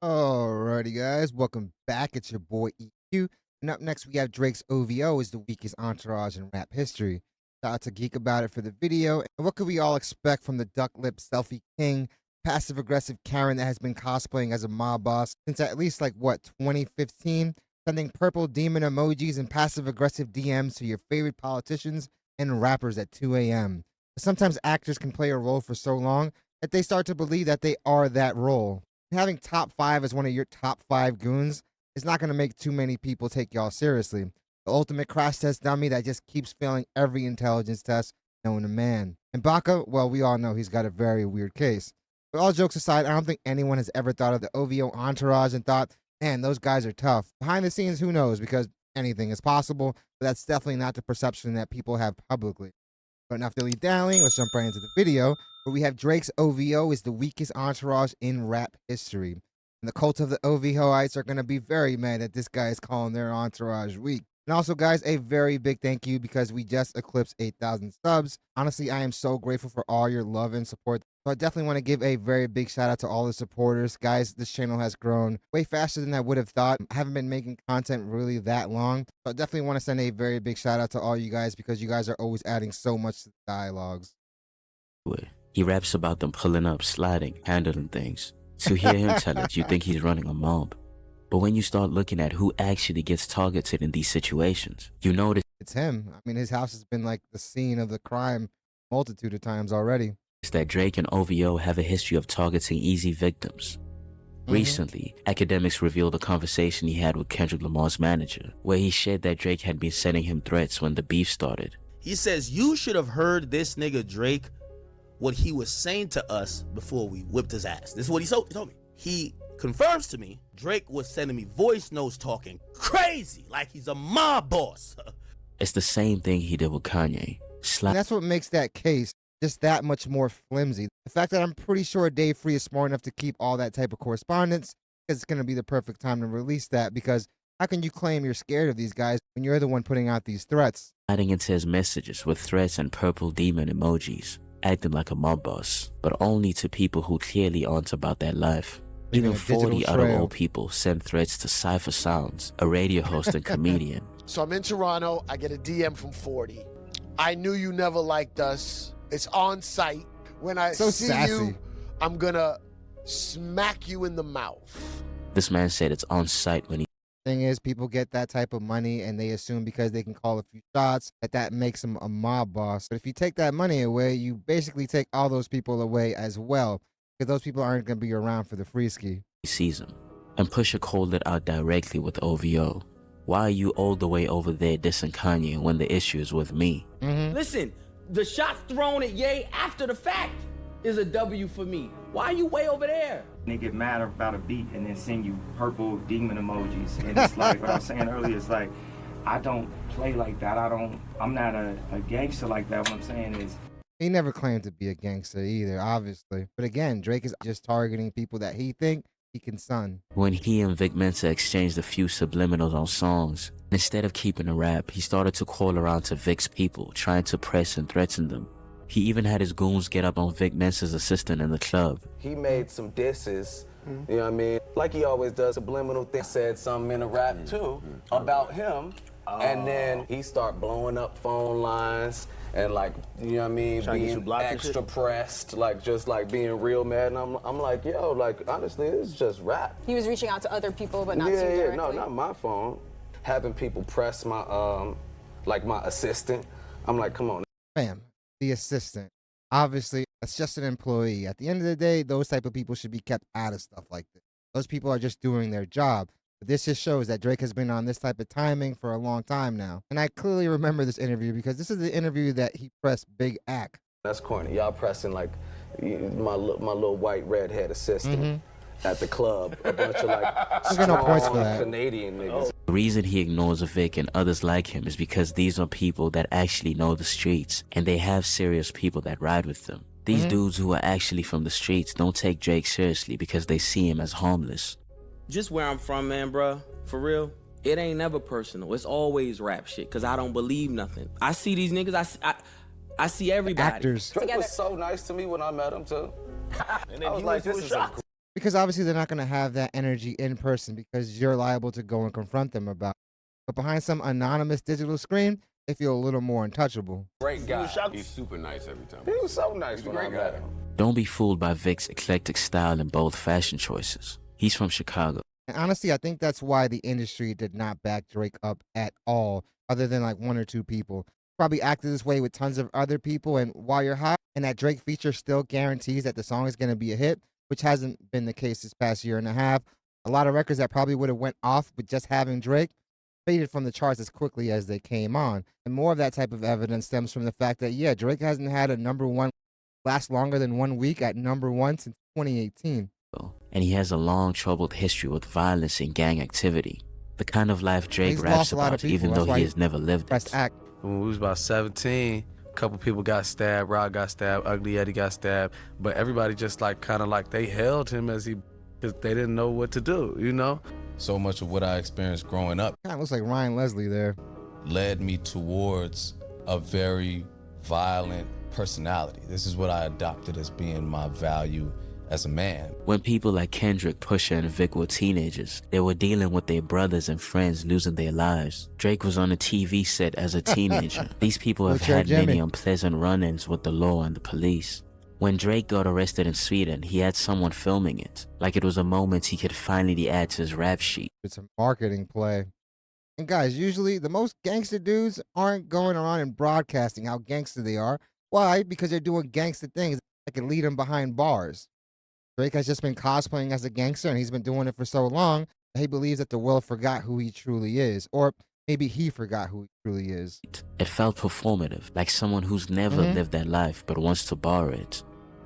Alrighty, guys, welcome back. It's your boy EQ. And up next, we have Drake's OVO is the weakest entourage in rap history. Shout out to Geek About It for the video. And what could we all expect from the duck lip selfie king, passive aggressive Karen that has been cosplaying as a mob boss since at least 2015? Sending purple demon emojis and passive aggressive DMs to your favorite politicians and rappers at 2 a.m. Sometimes actors can play a role for so long that they start to believe that they are that role. Having top five as one of your top five goons is not going to make too many people take y'all seriously. The ultimate crash test dummy that just keeps failing every intelligence test known to man. And Baca, well, we all know he's got a very weird case. But all jokes aside, I don't think anyone has ever thought of the OVO entourage and thought, man, those guys are tough. Behind the scenes, who knows, because anything is possible, but that's definitely not the perception that people have publicly. But enough dilly-dallying, let's jump right into the video, where we have Drake's OVO is the weakest entourage in rap history. And the cult of the OVOites are going to be very mad that this guy is calling their entourage weak. And also, guys, a very big thank you because we just eclipsed 8,000 subs. Honestly, I am so grateful for all your love and support. So I definitely want to give a very big shout out to all the supporters. Guys, this channel has grown way faster than I would have thought. I haven't been making content really that long. So I definitely want to send a very big shout out to all you guys because you guys are always adding so much to the dialogues. He raps about them pulling up, sliding, handling things. To hear him tell it, you think he's running a mob. But when you start looking at who actually gets targeted in these situations, you notice it's him. I mean, his house has been like the scene of the crime multitude of times already. That Drake and OVO have a history of targeting easy victims. Recently, academics revealed a conversation he had with Kendrick Lamar's manager, where he shared that Drake had been sending him threats when the beef started. He says, you should have heard this nigga Drake, what he was saying to us before we whipped his ass. This is what he told me. He confirms to me, Drake was sending me voice notes talking crazy, like he's a mob boss. It's the same thing he did with Kanye. That's what makes that case just that much more flimsy. The fact that I'm pretty sure Dave Free is smart enough to keep all that type of correspondence, because it's going to be the perfect time to release that, because how can you claim you're scared of these guys when you're the one putting out these threats? Sliding into his messages with threats and purple demon emojis, acting like a mob boss, but only to people who clearly aren't about that life. Even 40 other old people send threats to Cypher Sounds, a radio host and comedian. So I'm in Toronto, I get a DM from 40. I knew you never liked us. It's on site. When I see you, I'm gonna smack you in the mouth. This man said it's on site when he... Thing is, people get that type of money and they assume because they can call a few shots that makes them a mob boss. But if you take that money away, you basically take all those people away as well, because those people aren't going to be around for the free ski. He sees him. And Pusha called it out directly with OVO. Why are you all the way over there dissing Kanye when the issue is with me? Listen, the shots thrown at Ye after the fact is a W for me. Why are you way over there? They get mad about a beat and then send you purple demon emojis. And it's like what I was saying earlier, it's like, I don't play like that. I'm not a gangster like that. What I'm saying is, he never claimed to be a gangster either, obviously. But again, Drake is just targeting people that he think he can son. When he and Vic Mensa exchanged a few subliminals on songs, instead of keeping a rap, he started to call around to Vic's people, trying to press and threaten them. He even had his goons get up on Vic Mensa's assistant in the club. He made some disses, you know what I mean? Like he always does, subliminal thing. Said something in a rap too about him. And then he start blowing up phone lines and like, you know what I mean, being extra pressed, like just like being real mad. And I'm like, yo, like honestly, this is just rap. He was reaching out to other people, but not to you directly. No, not my phone. Having people press my, like my assistant. I'm like, come on. Fam, the assistant. Obviously, that's just an employee. At the end of the day, those type of people should be kept out of stuff like this. Those people are just doing their job. But this just shows that Drake has been on this type of timing for a long time now. And I clearly remember this interview because this is the interview that he pressed Big Ack. That's corny. Y'all pressing like my little white redhead assistant at the club. A bunch of like strong Canadian niggas. The reason he ignores Vic and others like him is because these are people that actually know the streets and they have serious people that ride with them. These dudes who are actually from the streets don't take Drake seriously because they see him as harmless. Just where I'm from, man, bro, for real, it ain't never personal. It's always rap shit, because I don't believe nothing. I see these niggas, I see everybody. Actors. Drake was so nice to me when I met him, too. And then I was like, this is a because obviously they're not going to have that energy in person because you're liable to go and confront them about it. But behind some anonymous digital screen, they feel a little more untouchable. Great guy. He's super nice every time. He was so nice when I met him. Don't be fooled by Vic's eclectic style and bold fashion choices. He's from Chicago. And honestly, I think that's why the industry did not back Drake up at all, other than like one or two people. Probably acted this way with tons of other people, and while you're hot, and that Drake feature still guarantees that the song is going to be a hit, which hasn't been the case this past year and a half. A lot of records that probably would have went off with just having Drake faded from the charts as quickly as they came on. And more of that type of evidence stems from the fact that, yeah, Drake hasn't had a #1 last longer than 1 week at #1 since 2018. And he has a long, troubled history with violence and gang activity. The kind of life Drake raps about, even though he has never lived it. When we was about 17, a couple people got stabbed, Rod got stabbed, Ugly Eddie got stabbed, but everybody just like kind of like they held him as because they didn't know what to do, you know? So much of what I experienced growing up kind of looks like Ryan Leslie there. Led me towards a very violent personality. This is what I adopted as being my value as a man. When people like Kendrick, Pusha, and Vic were teenagers, they were dealing with their brothers and friends losing their lives. Drake was on a TV set as a teenager. These people have had many unpleasant run-ins with the law and the police. When Drake got arrested in Sweden, he had someone filming it, like it was a moment he could finally add to his rap sheet. It's a marketing play. And guys, usually the most gangster dudes aren't going around and broadcasting how gangster they are. Why? Because they're doing gangster things that can lead them behind bars. Drake has just been cosplaying as a gangster, and he's been doing it for so long that he believes that the world forgot who he truly is. Or maybe he forgot who he truly is. It felt performative, like someone who's never lived that life but wants to borrow it.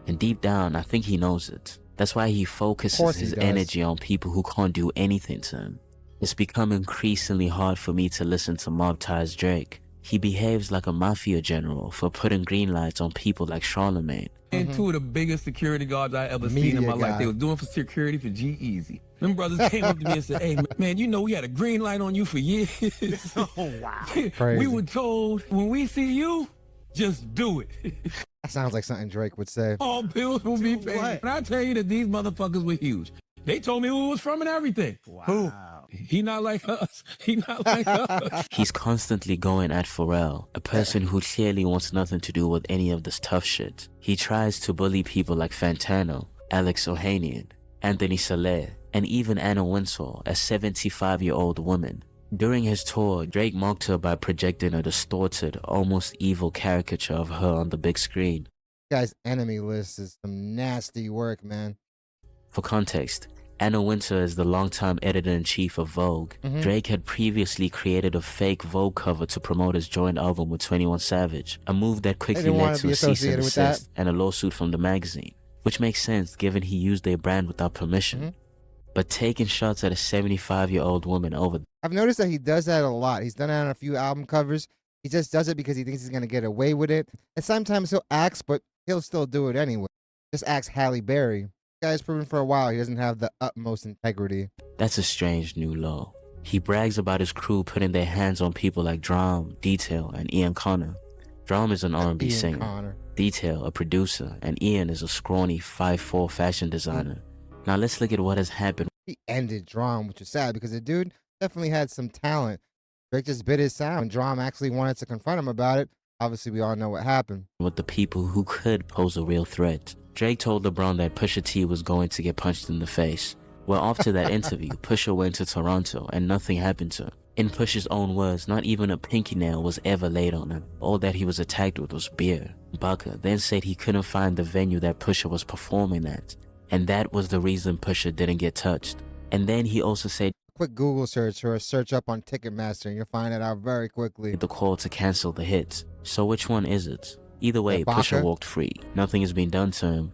And deep down, I think he knows it. That's why he focuses his energy on people who can't do anything to him. It's become increasingly hard for me to listen to Mob Ties Drake. He behaves like a mafia general for putting green lights on people like Charlemagne. And two of the biggest security guards I ever seen in my life. They were doing for security for G-Eazy. Them brothers came up to me and said, hey, man, you know we had a green light on you for years. Oh, wow. We were told, when we see you, just do it. That sounds like something Drake would say. All bills will be paid. And I tell you that these motherfuckers were huge. They told me who it was from and everything. Wow. Who? He not like us. He not like us. He's constantly going at Pharrell, a person who clearly wants nothing to do with any of this tough shit. He tries to bully people like Fantano, Alex Ohanian, Anthony Saleh, and even Anna Wintour, a 75-year-old woman. During his tour, Drake mocked her by projecting a distorted, almost evil caricature of her on the big screen. Guy's enemy list is some nasty work, man. For context, Anna Wintour is the longtime editor-in-chief of Vogue. Drake had previously created a fake Vogue cover to promote his joint album with 21 Savage, a move that quickly led to a cease and desist and a lawsuit from the magazine, which makes sense given he used their brand without permission. But taking shots at a 75-year-old woman over... I've noticed that he does that a lot. He's done it on a few album covers. He just does it because he thinks he's going to get away with it. And sometimes he'll ask, but he'll still do it anyway. Just ask Halle Berry. Guy's proven for a while he doesn't have the utmost integrity. That's a strange new law. He brags about his crew putting their hands on people like Drum, Detail, and Ian Connor. Drum is an R&B singer, Detail a producer, and Ian is a scrawny 5'4" fashion designer. Now let's look at what has happened. He ended Drum, which is sad because the dude definitely had some talent. Drake just bit his sound. Drum actually wanted to confront him about it. Obviously, we all know what happened. With the people who could pose a real threat. Drake told LeBron that Pusha T was going to get punched in the face. Well, after that interview, Pusha went to Toronto and nothing happened to him. In Pusha's own words, not even a pinky nail was ever laid on him. All that he was attacked with was beer. Baka then said he couldn't find the venue that Pusha was performing at. And that was the reason Pusha didn't get touched. And then he also said, quick Google search or a search up on Ticketmaster and you'll find it out very quickly. The call to cancel the hits. So which one is it? Either way, Pusha walked free. Nothing has been done to him.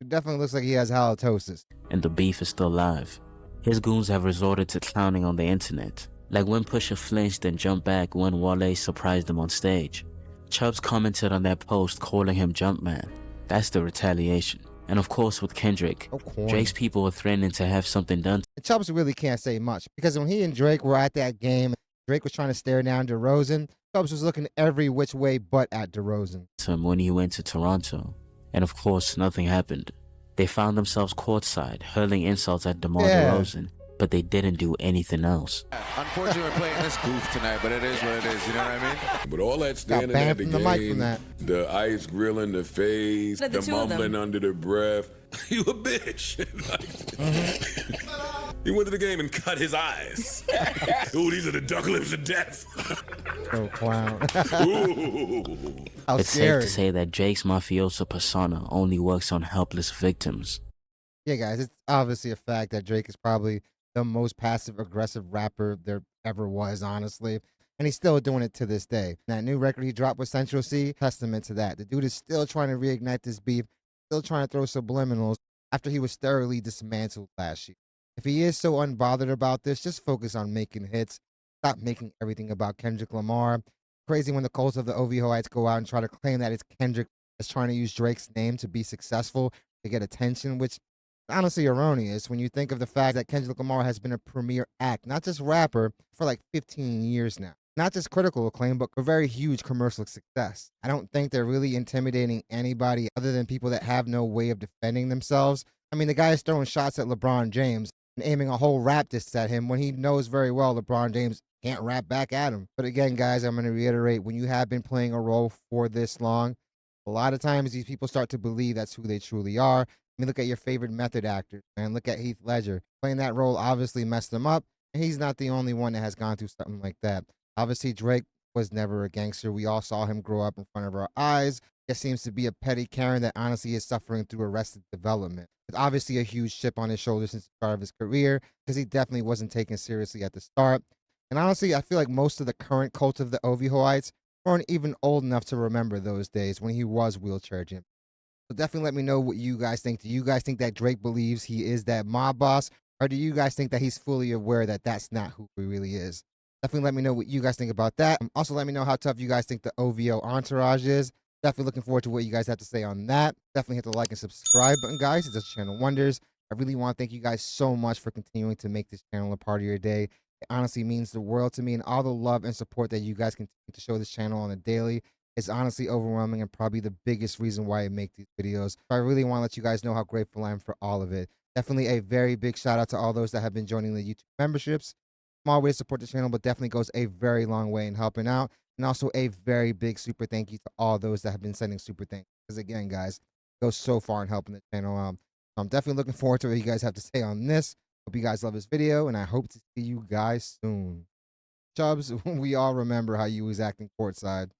It definitely looks like he has halitosis. And the beef is still live. His goons have resorted to clowning on the internet. Like when Pusha flinched and jumped back when Wale surprised him on stage. Chubbs commented on that post calling him Jumpman. That's the retaliation. And of course with Kendrick, Drake's people were threatening to have something done. And Chubbs really can't say much because when he and Drake were at that game, Drake was trying to stare down DeRozan. Chubbs was looking every which way but at DeRozan. When he went to Toronto. And of course, nothing happened. They found themselves courtside, hurling insults at DeMar DeRozan, but they didn't do anything else. Unfortunately, we're playing this goof tonight, but it is what it is, you know what I mean? But all that standing at the game, the ice grilling the face, the mumbling under the breath, you a bitch. He went to the game and cut his eyes. Ooh, these are the duck lips of death. Oh, clown. It's safe to say that Drake's mafioso persona only works on helpless victims. Yeah, guys, it's obviously a fact that Drake is probably the most passive-aggressive rapper there ever was, honestly. And he's still doing it to this day. That new record he dropped with Central C, testament to that. The dude is still trying to reignite this beef, still trying to throw subliminals after he was thoroughly dismantled last year. If he is so unbothered about this, just focus on making hits. Stop making everything about Kendrick Lamar. Crazy when the cults of the OVOites go out and try to claim that it's Kendrick that's trying to use Drake's name to be successful, to get attention, which is honestly erroneous when you think of the fact that Kendrick Lamar has been a premier act, not just rapper, for like 15 years now. Not just critical acclaim, but a very huge commercial success. I don't think they're really intimidating anybody other than people that have no way of defending themselves. I mean, the guy is throwing shots at LeBron James and aiming a whole rap diss at him when he knows very well LeBron James can't rap back at him. But again, guys, I'm going to reiterate, when you have been playing a role for this long, a lot of times these people start to believe that's who they truly are. I mean, look at your favorite method actors, man. Look at Heath Ledger. Playing that role obviously messed him up, and he's not the only one that has gone through something like that. Obviously, Drake was never a gangster. We all saw him grow up in front of our eyes. It seems to be a petty Karen that honestly is suffering through arrested development. It's obviously a huge chip on his shoulder since the start of his career, because he definitely wasn't taken seriously at the start. And honestly, I feel like most of the current cult of the OVOites weren't even old enough to remember those days when he was wheelchair Jim. So definitely let me know what you guys think. Do you guys think that Drake believes he is that mob boss? Or do you guys think that he's fully aware that that's not who he really is? Definitely let me know what you guys think about that. Also, let me know how tough you guys think the OVO Entourage is. Definitely looking forward to what you guys have to say on that. Definitely hit the like and subscribe button, guys. It does the channel wonders. I really want to thank you guys so much for continuing to make this channel a part of your day. It honestly means the world to me, and all the love and support that you guys continue to show this channel on a daily is honestly overwhelming and probably the biggest reason why I make these videos. So I really want to let you guys know how grateful I am for all of it. Definitely a very big shout out to all those that have been joining the YouTube memberships. Small way to support the channel, but definitely goes a very long way in helping out. And also a very big super thank you to all those that have been sending super thanks. Because again, guys, it goes so far in helping the channel out. So I'm definitely looking forward to what you guys have to say on this. Hope you guys love this video, and I hope to see you guys soon. Chubbs, we all remember how you was acting courtside.